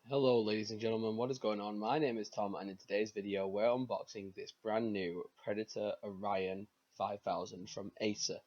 Hello ladies and gentlemen, what is going on? My name is Tom and in today's video we're unboxing this brand new Predator Orion 5000 from Acer.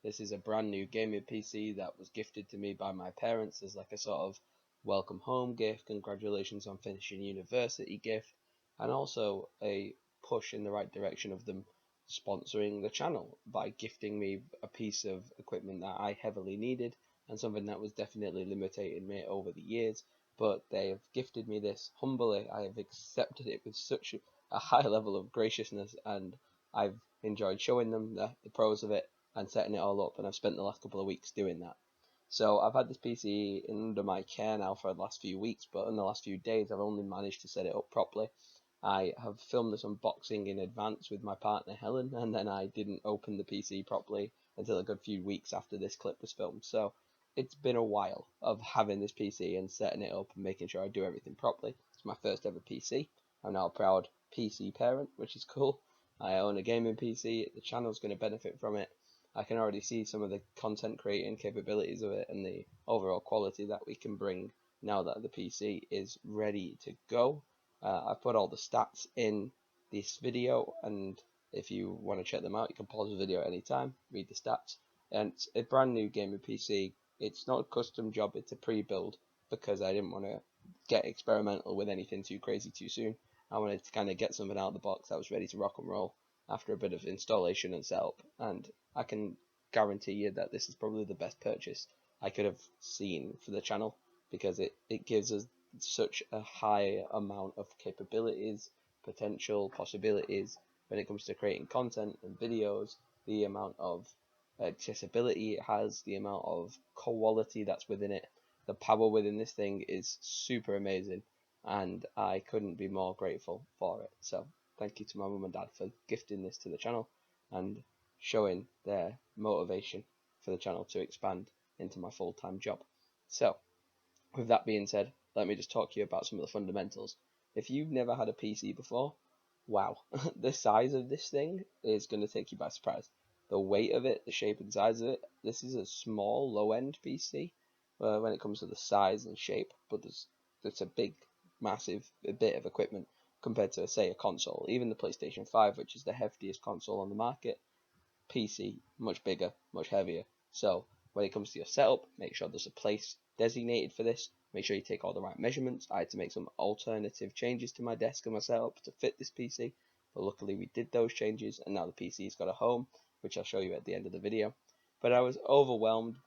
This is a brand new gaming PC that was gifted to me by my parents as like a sort of welcome home gift, congratulations on finishing university gift, and also a push in the right direction of them sponsoring the channel by gifting me a piece of equipment that I heavily needed and something that was definitely limiting me over the years, but they have gifted me this humbly. I have accepted it with such a high level of graciousness, and I've enjoyed showing them the pros of it and setting it all up, and I've spent the last couple of weeks doing that. So I've had this PC under my care now for the last few weeks, but in the last few days I've only managed to set it up properly. I have filmed this unboxing in advance with my partner Helen, and then I didn't open the PC properly until a good few weeks after this clip was filmed. So it's been a while of having this PC and setting it up and making sure I do everything properly. It's my first ever PC. I'm now a proud PC parent, which is cool. I own a gaming PC. The channel's going to benefit from it. I can already see some of the content creating capabilities of it and the overall quality that we can bring now that the PC is ready to go. I've put all the stats in this video, and if you want to check them out, you can pause the video at any time, read the stats. And it's a brand new gaming PC. It's not a custom job, it's a pre-build because I didn't want to get experimental with anything too crazy too soon. I wanted to kind of get something out of the box that was ready to rock and roll after a bit of installation and setup, and I can guarantee you that this is probably the best purchase I could have seen for the channel because it gives us such a high amount of capabilities, potential possibilities when it comes to creating content and videos, the amount of accessibility it has, the amount of quality that's within it, the power within this thing is super amazing, and I couldn't be more grateful for it. So thank you to my mum and dad for gifting this to the channel and showing their motivation for the channel to expand into my full-time job. So with that being said, let me just talk to you about some of the fundamentals. If you've never had a PC before, wow, the size of this thing is going to take you by surprise. The weight of it, the shape and size of it, this is a small, low-end PC when it comes to the size and shape, but it's a big, massive bit of equipment compared to, say, a console. Even the PlayStation 5, which is the heftiest console on the market, PC, much bigger, much heavier. So when it comes to your setup, make sure there's a place designated for this. Make sure you take all the right measurements. I had to make some alternative changes to my desk and my setup to fit this PC, but luckily we did those changes, and now the PC's got a home, which I'll show you at the end of the video. But I was overwhelmed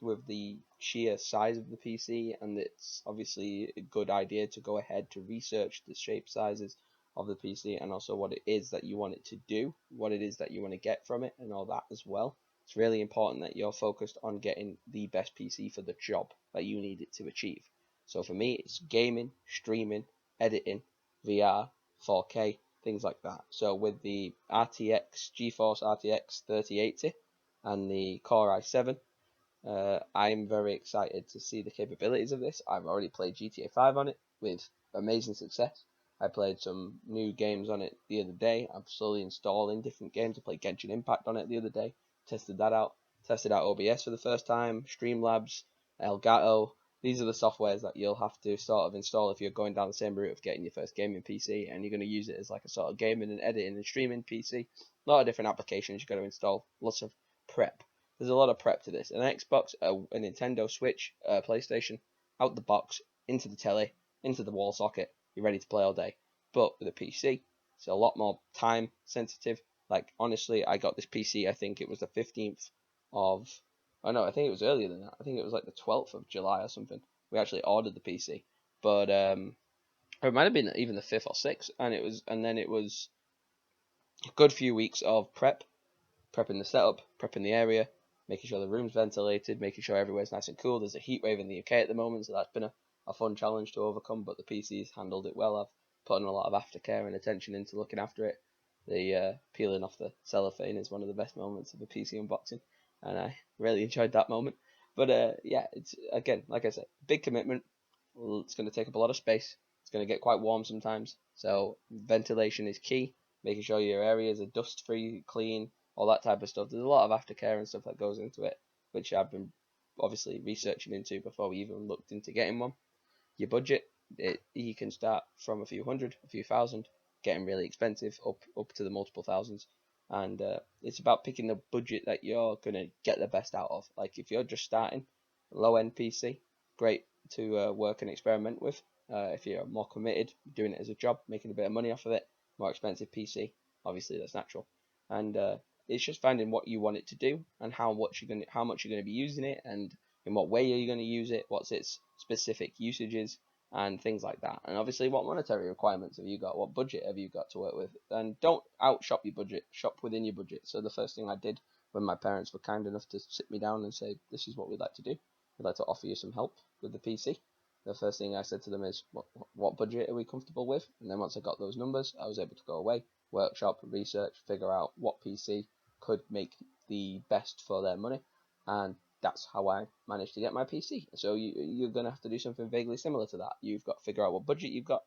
with the sheer size of the PC, and it's obviously a good idea to go ahead to research the shape sizes of the PC and also what it is that you want it to do, what it is that you want to get from it, and all that as well. It's really important that you're focused on getting the best PC for the job that you need it to achieve. So for me, it's gaming, streaming, editing, VR, 4K, things like that. So with the RTX, Geforce RTX 3080 and the Core i7, I'm very excited to see the capabilities of this. I've already played GTA 5 on it with amazing success. I played some new games on it the other day. I'm slowly installing different games. I played Genshin Impact on it the other day. Tested that out. Tested out OBS for the first time. Streamlabs, Elgato. These are the softwares that you'll have to sort of install if you're going down the same route of getting your first gaming PC and you're going to use it as like a sort of gaming and editing and streaming PC. A lot of different applications you've got to install. Lots of prep. There's a lot of prep to this. An Xbox, a Nintendo Switch, a PlayStation, out the box, into the telly, into the wall socket. You're ready to play all day. But with a PC, it's a lot more time sensitive. Like, honestly, I got this PC, I think it was the 15th of, oh no, I think it was earlier than that. I think it was like the 12th of July or something. We actually ordered the PC. But, it might have been even the 5th or 6th. And then it was a good few weeks of prepping the setup, prepping the area, making sure the room's ventilated, making sure everywhere's nice and cool. There's a heat wave in the UK at the moment, so that's been a fun challenge to overcome, but the PC's handled it well. I've put in a lot of aftercare and attention into looking after it. The peeling off the cellophane is one of the best moments of a PC unboxing, and I really enjoyed that moment. But yeah, it's, again, like I said, big commitment. It's going to take up a lot of space. It's going to get quite warm sometimes, so ventilation is key. Making sure your areas are dust free, clean, all that type of stuff. There's a lot of aftercare and stuff that goes into it, which I've been obviously researching into before we even looked into getting one. Your budget, you can start from a few hundred, a few thousand, getting really expensive, up to the multiple thousands. And it's about picking the budget that you're gonna get the best out of. Like if you're just starting, low end PC, great to work and experiment with. If you're more committed, doing it as a job, making a bit of money off of it, more expensive PC, obviously that's natural. And it's just finding what you want it to do and how much you're gonna be using it, and in what way are you going to use it, what's its specific usages, and things like that. And obviously, what monetary requirements have you got, what budget have you got to work with. And don't outshop your budget, shop within your budget. So the first thing I did when my parents were kind enough to sit me down and say, this is what we'd like to do, we'd like to offer you some help with the PC, the first thing I said to them is, what budget are we comfortable with? And then once I got those numbers, I was able to go away, workshop, research, figure out what PC could make the best for their money, and that's how I managed to get my PC. So you're going to have to do something vaguely similar to that. You've got to figure out what budget you've got,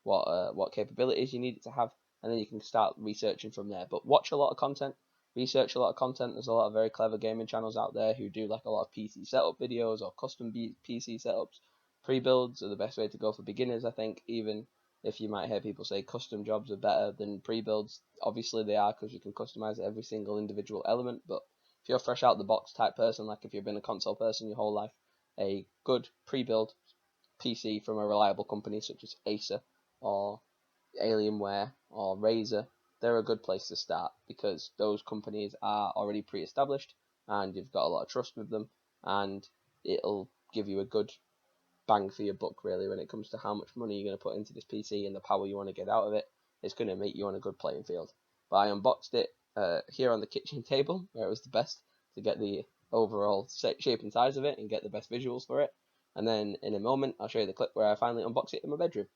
what capabilities you need it to have, and then you can start researching from there. But watch a lot of content, research a lot of content. There's a lot of very clever gaming channels out there who do like a lot of PC setup videos or custom PC setups. Pre-builds are the best way to go for beginners, I think, even if you might hear people say custom jobs are better than pre-builds. Obviously they are, because you can customize every single individual element, but if you're a fresh out the box type person, like if you've been a console person your whole life, a good pre-built PC from a reliable company such as Acer or Alienware or Razer, they're a good place to start, because those companies are already pre-established and you've got a lot of trust with them, and it'll give you a good bang for your buck, really, when it comes to how much money you're going to put into this PC and the power you want to get out of it. It's going to make you on a good playing field. But I unboxed it here on the kitchen table, where it was the best to get the overall shape and size of it and get the best visuals for it. And then in a moment, I'll show you the clip where I finally unboxed it in my bedroom.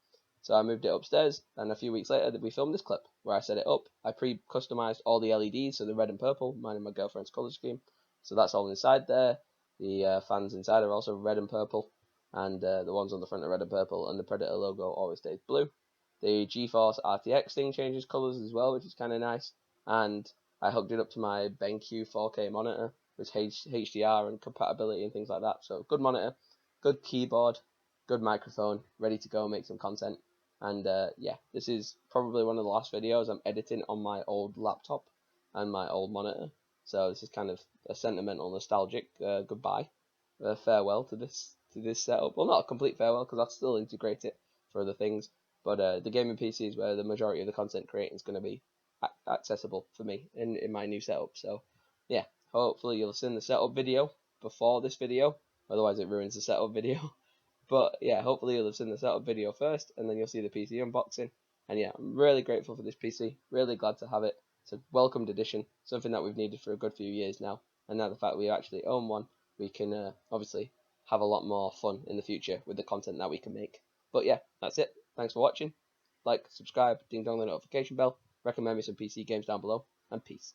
So I moved it upstairs, and a few weeks later we filmed this clip where I set it up. I pre-customized all the LEDs, so the red and purple, mine and my girlfriend's colour scheme. So that's all inside there. The fans inside are also red and purple, and the ones on the front are red and purple, and the Preadator logo always stays blue. The Geforce RTX thing changes colours as well, which is kind of nice, and I hooked it up to my BenQ 4K monitor with HDR and compatibility and things like that. So good monitor, good keyboard, good microphone, ready to go make some content. And yeah, this is probably one of the last videos I'm editing on my old laptop and my old monitor. So this is kind of a sentimental, nostalgic goodbye, farewell to this setup. Well, not a complete farewell, because I'll still integrate it for other things. But the gaming PC is where the majority of the content creating is going to be accessible for me in my new setup. So yeah, hopefully you'll have seen the setup video before this video, otherwise it ruins the setup video. But yeah, hopefully you'll have seen the setup video first, and then you'll see the PC unboxing. And yeah, I'm really grateful for this PC, really glad to have it. It's a welcomed addition, something that we've needed for a good few years now. And now the fact we actually own one, we can obviously have a lot more fun in the future with the content that we can make. But yeah, that's it. Thanks for watching. Like, subscribe, ding dong the notification bell, recommend me some PC games down below, and peace.